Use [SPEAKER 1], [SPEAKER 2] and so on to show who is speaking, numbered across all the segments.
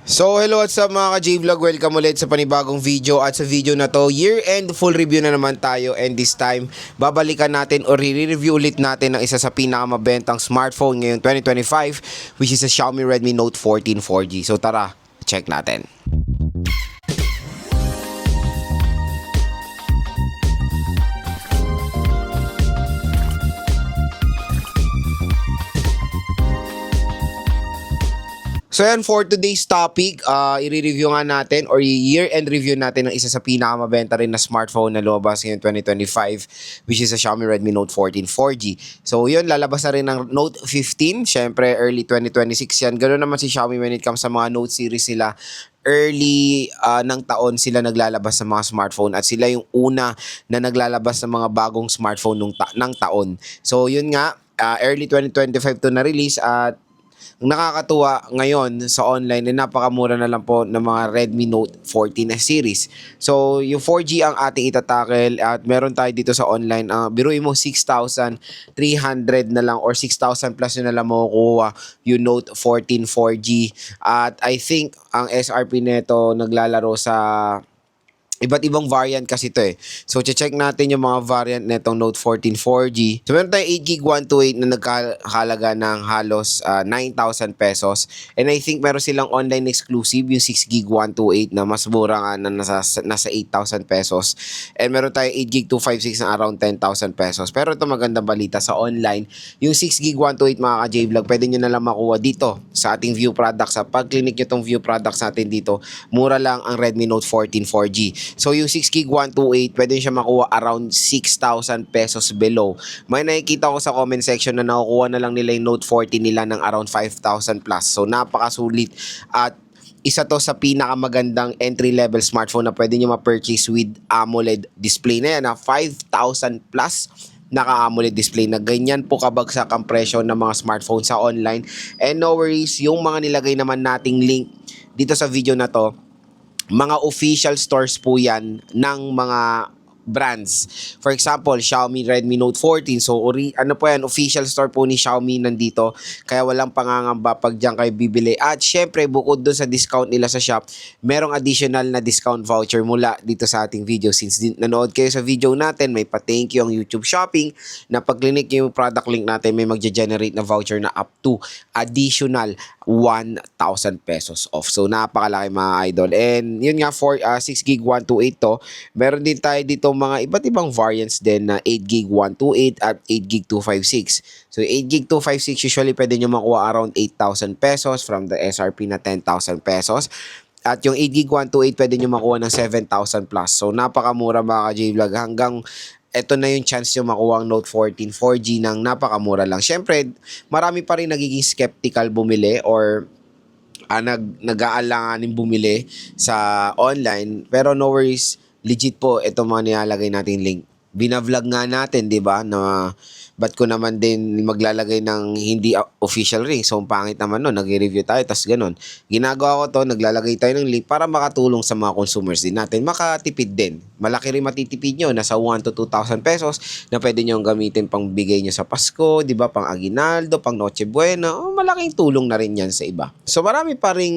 [SPEAKER 1] So hello, what's up mga ka-J-Vlog? Welcome ulit sa panibagong video. At sa video na to, year-end full review na naman tayo. And this time, babalikan natin o re-review ulit natin ang isa sa pinakamabentang smartphone ngayong 2025, which is a Xiaomi Redmi Note 14 4G. So tara, check natin. So yan, for today's topic, i-review nga natin or year-end review natin ng isa sa pinakamabenta rin na smartphone na lumabas ngayong 2025, which is a Xiaomi Redmi Note 14 4G. So yun, lalabas na rin ng Note 15, syempre early 2026 yan. Ganoon naman si Xiaomi when it comes sa mga Note series sila. Early ng taon sila naglalabas ng mga smartphone at sila yung una na naglalabas ng mga bagong smartphone ng taon. So yun nga, early 2025 to na-release at ang nakakatuwa ngayon sa online ay napakamura na lang po ng mga Redmi Note 14 na series. So, yung 4G ang ating itatakel at meron tayo dito sa online. Biruin mo 6,300 na lang or 6,000 plus na lang makukuha yung Note 14 4G. At I think ang SRP nito naglalaro sa iba't ibang variant kasi ito eh. So, check natin yung mga variant netong Note 14 4G. So, meron tayong 8GB 128 na nagkahalaga ng halos 9,000 pesos. And I think meron silang online exclusive, yung 6GB 128 na mas mura nga na nasa 8,000 pesos. And meron tayong 8GB 256 na around 10,000 pesos. Pero ito magandang balita sa online. Yung 6GB 128 mga ka-J-Vlog, pwede nyo na lang makuha dito sa ating view products. Sa pag-clinic nyo itong view products natin dito, mura lang ang Redmi Note 14 4G. So yung 6GB 128, pwede siya makuha around 6,000 pesos below. May nakikita ko sa comment section na nakukuha na lang nila yung Note 14 nila ng around 5,000 plus. So napakasulit at isa to sa pinakamagandang entry-level smartphone na pwede nyo ma-purchase with AMOLED display na yan. 5,000 plus naka-AMOLED display na ganyan po kabagsak ang presyo ng mga smartphone sa online. And no worries, yung mga nilagay naman nating link dito sa video na to, mga official stores po yan ng mga brands. For example, Xiaomi Redmi Note 14. So, ano po yan, official store po ni Xiaomi nandito. Kaya walang pangangamba pag diyan kayo bibili. At syempre, bukod doon sa discount nila sa shop, merong additional na discount voucher mula dito sa ating video. Since nanood kayo sa video natin, may pa-thank you ang YouTube Shopping na pag-click yung product link natin, may magge-generate na voucher na up to additional 1,000 pesos off. So, napakalaki mga idol. And yun nga, for 6GB 128 to, meron din tayo dito mga iba't ibang variants din na 8GB 128 at 8GB 256. So, 8GB 256 usually pwede nyo makuha around 8,000 pesos from the SRP na 10,000 pesos. At yung 8GB 128 pwede nyo makuha ng 7,000 plus. So, napakamura mga ka-J-Vlog. Hanggang ito na yung chance nyo makuha ang Note 14 4G ng napakamura lang. Siyempre, marami pa rin nagiging skeptical bumili or nag-aalanganin bumili sa online. Pero no worries, legit po ito mga nilalagay natin link. Binavlog nga natin, di ba, na ba't ko naman din maglalagay ng hindi official ring. So, pangit naman no, nag-review tayo, tas ganun. Ginagawa ko to, naglalagay tayo ng link para makatulong sa mga consumers din natin. Makatipid din. Malaki rin matitipid nyo, nasa 1 to 2,000 pesos na pwede nyo gamitin pang bigay nyo sa Pasko, di ba, pang aguinaldo, pang Noche Buena. Malaking tulong na rin yan sa iba. So, marami pa ring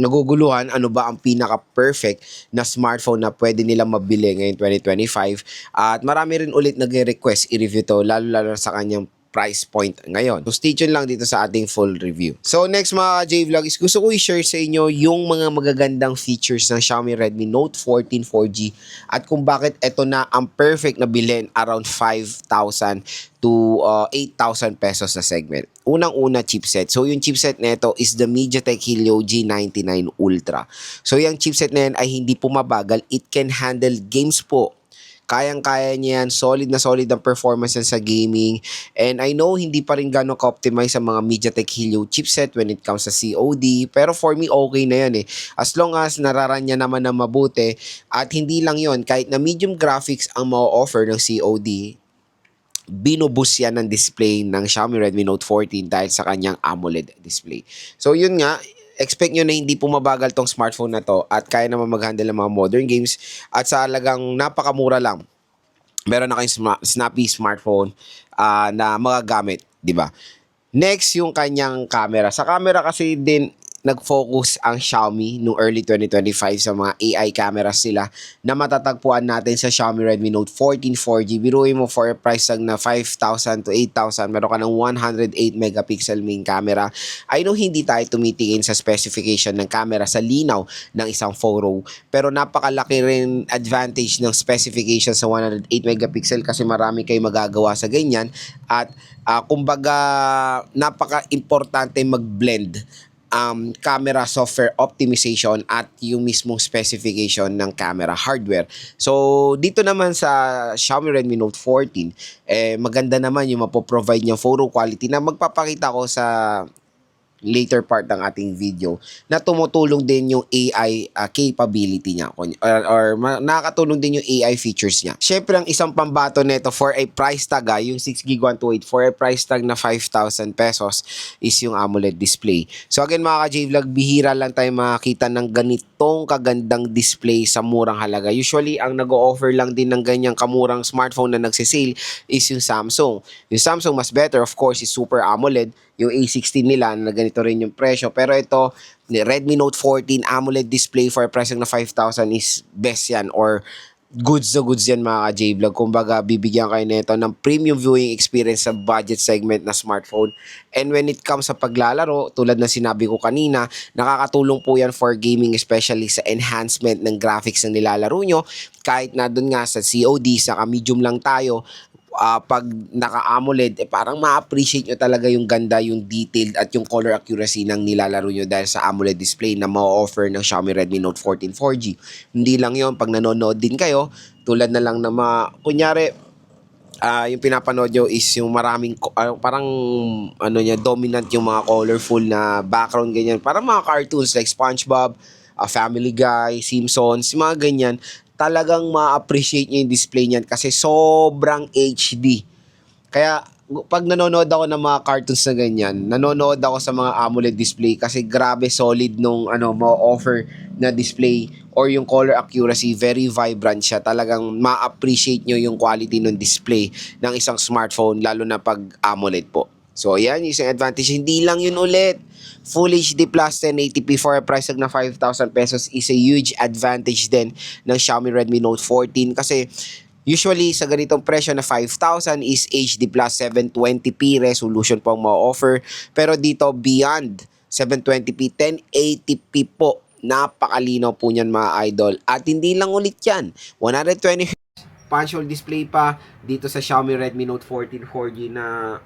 [SPEAKER 1] naguguluhan, ano ba ang pinaka-perfect na smartphone na pwede nilang mabili ngayon 2025. At marami rin ulit nag-request i-review to, lalo sa kanyang price point ngayon. So, stay tuned lang dito sa ating full review. So, next mga J-Vlog is gusto ko i-share sa inyo yung mga magagandang features ng Xiaomi Redmi Note 14 4G at kung bakit ito na ang perfect na bilhin around 5,000 to 8,000 pesos na segment. Unang-una, chipset. So, yung chipset nito is the MediaTek Helio G99 Ultra. So, yung chipset na yan ay hindi po mabagal. It can handle games po. Kayang-kaya niya yan. Solid na solid ang performance sa gaming. And I know hindi pa rin gano'ng ka-optimize sa mga MediaTek Helio chipset when it comes sa COD. Pero for me, okay na yan eh. As long as nararan niya naman na mabuti. At hindi lang yon, kahit na medium graphics ang ma-offer ng COD, binubus yan ng display ng Xiaomi Redmi Note 14 dahil sa kanyang AMOLED display. So yun nga, expect nyo na hindi po mabagal tong smartphone na to at kaya naman mag-handle ng mga modern games at sa halagang napakamura lang. Meron na kayong snappy smartphone na magagamit, di ba? Next, yung kanyang camera. Sa camera kasi din, nag-focus ang Xiaomi noong early 2025 sa mga AI cameras nila na matatagpuan natin sa Xiaomi Redmi Note 14 4G. Biruin mo for a price tag na 5,000 to 8,000, meron ka ng 108 megapixel main camera. I know hindi tayo tumitingin sa specification ng camera sa linaw ng isang photo, pero napakalaki rin advantage ng specification sa 108 megapixel kasi marami kayo magagawa sa ganyan at kumbaga napaka-importante mag-blend camera software optimization at yung mismong specification ng camera hardware. So, dito naman sa Xiaomi Redmi Note 14, maganda naman yung mapoprovide niyang photo quality na magpapakita ko sa later part ng ating video na tumutulong din yung AI capability niya or nakakatulong din yung AI features niya. Syempre, ang isang pambato nito for a price tag, yung 6GB128 for a price tag na 5,000 pesos is yung AMOLED display. So again mga ka-J-Vlog, bihira lang tayo makakita ng ganitong kagandang display sa murang halaga. Usually, ang nag-o-offer lang din ng ganyang kamurang smartphone na nagsisale is yung Samsung. Yung Samsung mas better, of course, is Super AMOLED. Yung A16 nila na ganito rin yung presyo. Pero ito, Redmi Note 14 AMOLED display for a price na 5,000 is best yan or goods na goods yan mga ka-J-Vlog. Kumbaga, bibigyan kayo nito ng premium viewing experience sa budget segment na smartphone. And when it comes sa paglalaro, tulad na sinabi ko kanina, nakakatulong po yan for gaming, especially sa enhancement ng graphics na nilalaro nyo. Kahit na dun nga sa COD, sa medium lang tayo, pag naka-AMOLED, parang ma-appreciate nyo talaga yung ganda, yung detailed at yung color accuracy ng nilalaro nyo dahil sa AMOLED display na ma-offer ng Xiaomi Redmi Note 14 4G. Hindi lang yon, pag nanonood din kayo, tulad na lang na kunyari, yung pinapanood nyo is yung maraming, parang dominant yung mga colorful na background, ganyan. Parang mga cartoons like SpongeBob, Family Guy, Simpsons, mga ganyan. Talagang ma-appreciate niya yung display niyan kasi sobrang HD. Kaya pag nanonood ako ng mga cartoons na ganyan, nanonood ako sa mga AMOLED display kasi grabe solid nung ma-offer na display or yung color accuracy, very vibrant siya. Talagang ma-appreciate nyo yung quality ng display ng isang smartphone lalo na pag AMOLED po. So, yan, yung isang advantage. Hindi lang yun ulit. Full HD Plus 1080p for a price tag na 5,000 pesos is a huge advantage din ng Xiaomi Redmi Note 14 kasi usually sa ganitong presyo na 5,000 is HD Plus 720p resolution po ang ma-offer. Pero dito beyond 720p, 1080p po. Napakalinaw po niyan mga idol. At hindi lang ulit yan. 120Hz punch hole display pa dito sa Xiaomi Redmi Note 14 4G na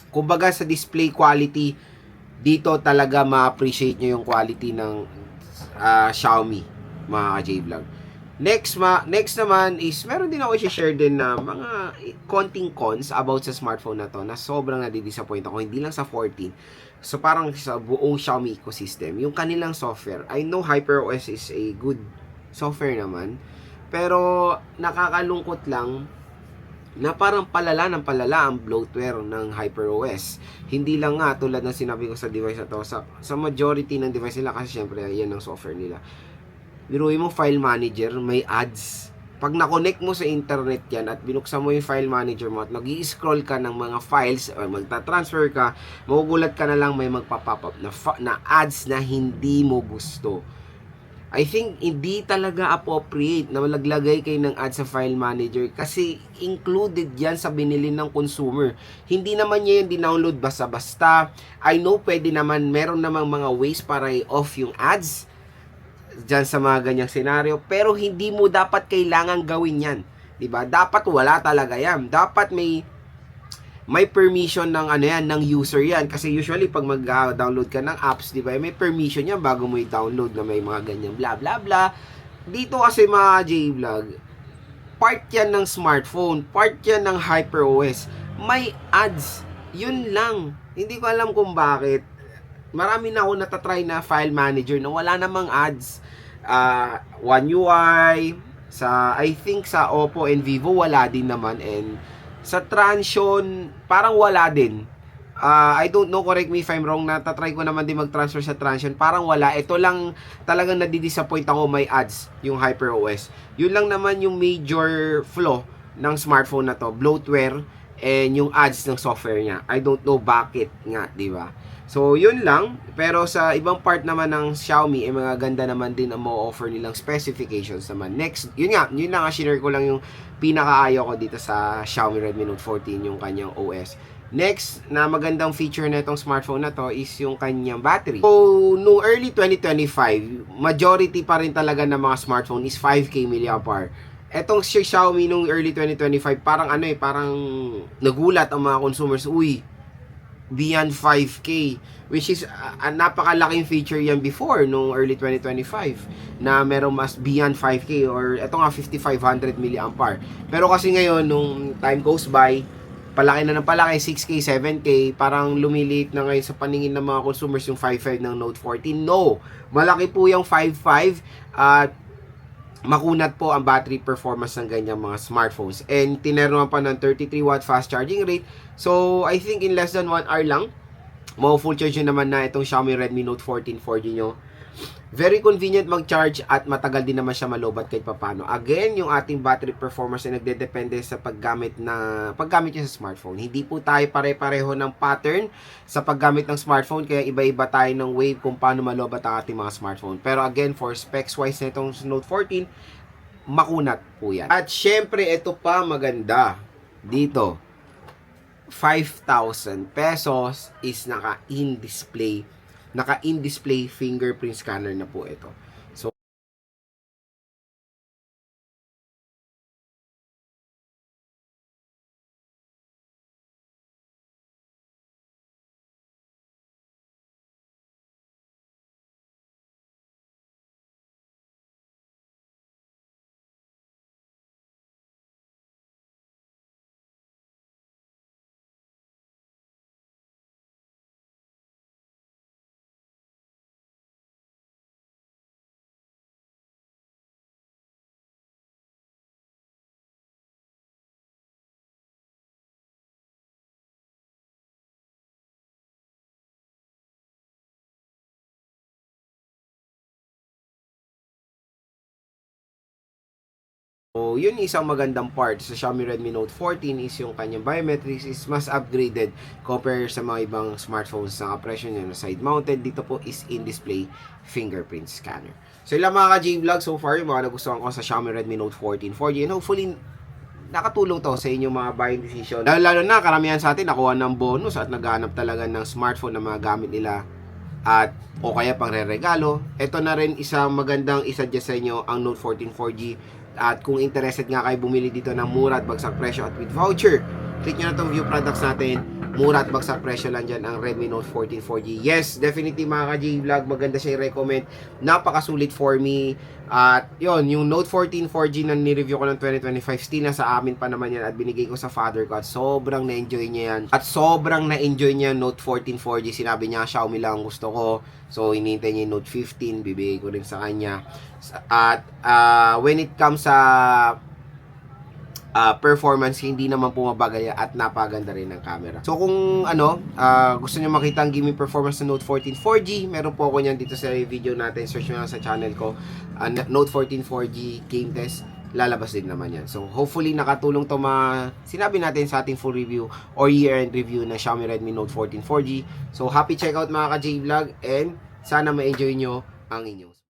[SPEAKER 1] kumbaga sa display quality dito talaga ma-appreciate nyo yung quality ng Xiaomi mga ka-J-Vlog. Next naman is meron din ako i-share din na mga konting cons about sa smartphone na to na sobrang nadi-disappoint ako, hindi lang sa 14. So parang sa buong Xiaomi ecosystem, yung kanilang software. I know HyperOS is a good software naman, pero nakakalungkot lang na parang palala ng palala ang bloatware ng HyperOS. Hindi lang nga tulad ng sinabi ko sa device na to, sa majority ng device nila kasi syempre yan ang software nila. Biruin mo file manager, may ads. Pag na-connect mo sa internet yan at binuksan mo yung file manager mo at nag-i-scroll ka ng mga files o magta-transfer ka, magugulat ka na lang may magpa-pop up na ads na hindi mo gusto. I think hindi talaga appropriate na malaglagay kayo ng ads sa file manager kasi included yan sa binili ng consumer. Hindi naman niya yung dinownload basta-basta. I know pwede naman, meron namang mga ways para i-off yung ads dyan sa mga ganyang senaryo, pero hindi mo dapat kailangan gawin yan. Diba? Dapat wala talaga yan. Dapat may permission ng ng user yan kasi usually pag mag-download ka ng apps, di ba, may permission yan bago mo i-download na may mga ganyan bla bla bla. Dito kasi mga J-Vlog, part yan ng smartphone, part yan ng HyperOS. May ads. Yun lang. Hindi ko alam kung bakit. Marami na ako natatry na file manager na wala namang ads. One UI, I think sa Oppo and Vivo wala din naman, and sa Transsion, parang wala din. I don't know, correct me if I'm wrong, natatry ko naman din mag-transfer sa Transsion, parang wala. Ito lang talagang nadidisappoint ako, may ads, yung HyperOS. Yun lang naman yung major flaw ng smartphone na to, bloatware, and yung ads ng software niya. I don't know bakit nga, di ba? So, yun lang. Pero sa ibang part naman ng Xiaomi, mga ganda naman din ang ma-offer nilang specifications naman. Next, yun lang share ko lang yung pinakaayaw ko dito sa Xiaomi Redmi Note 14, yung kanyang OS. Next, na magandang feature na itong smartphone na to is yung kanyang battery. So, no early 2025, majority pa rin talaga ng mga smartphone is 5K mAh. Etong Xiaomi nung early 2025, parang parang nagulat ang mga consumers, uy, beyond 5K, which is napakalaking feature yan before nung early 2025 na merong mas beyond 5K or eto nga 5500 mAh. Pero kasi ngayon nung time goes by, palaki na ng palaki, 6K, 7K, parang lumiliit na ngayon sa paningin ng mga consumers yung 5.5 ng Note 14. No, malaki po yung 5.5 at makunat po ang battery performance ng ganyang mga smartphones. And tineruan pa ng 33 watt fast charging rate. So, I think in less than 1 hour lang, full charge naman na itong Xiaomi Redmi Note 14 4G nyo. Very convenient mag-charge at matagal din naman siya malobat kahit papano. Again, yung ating battery performance ay nagdedepende sa paggamit niya sa smartphone. Hindi po tayo pare-pareho ng pattern sa paggamit ng smartphone, kaya iba-iba tayo ng way kung paano malobat ang ating mga smartphone. Pero again, for specs wise na itong Note 14, makunat po yan. At syempre, ito pa maganda dito. 5,000 pesos is naka-in-display fingerprint scanner na po ito. So, yun isang magandang part sa Xiaomi Redmi Note 14 is yung kanyang biometrics is mas upgraded compare sa mga ibang smartphones na presyo niya na side mounted. Dito po is in-display fingerprint scanner. So ilang mga ka-J-Vlog so far yung mga nagustuhan ko sa Xiaomi Redmi Note 14 4G, and hopefully nakatulong to sa inyong mga buying decision. Lalo na karamihan sa atin nakuha ng bonus at naghahanap talaga ng smartphone na mga gamit nila at o kaya pang re-regalo. Ito na rin isang magandang isa-suggest sa inyo ang Note 14 4G. At kung interested nga kayo bumili dito ng mura at bagsak presyo at with voucher, click nyo na itong view products natin. Mura at bagsak presyo lang dyan ang Redmi Note 14 4G. Yes, definitely mga ka-J-Vlog, maganda siya i-recommend. Napakasulit for me. At yun, yung Note 14 4G na ni-review ko ng 2025, still na sa amin pa naman yan at binigay ko sa father ko at sobrang na-enjoy niya yan. At sobrang na-enjoy niya Note 14 4G. Sinabi niya, Xiaomi lang ang gusto ko. So, hinihintay niya yung Note 15, bibigay ko rin sa kanya. At when it comes sa performance, hindi naman pumabagal at napaganda rin ng camera. So kung gusto niyo makita ang gaming performance ng Note 14 4G, meron po ako niyan dito sa video natin. Search nyo lang sa channel ko, Note 14 4G game test. Lalabas din naman yan. So hopefully nakatulong to sinabi natin sa ating full review or year-end review ng Xiaomi Redmi Note 14 4G. So happy checkout mga ka-J-Vlog, and sana ma-enjoy nyo ang inyong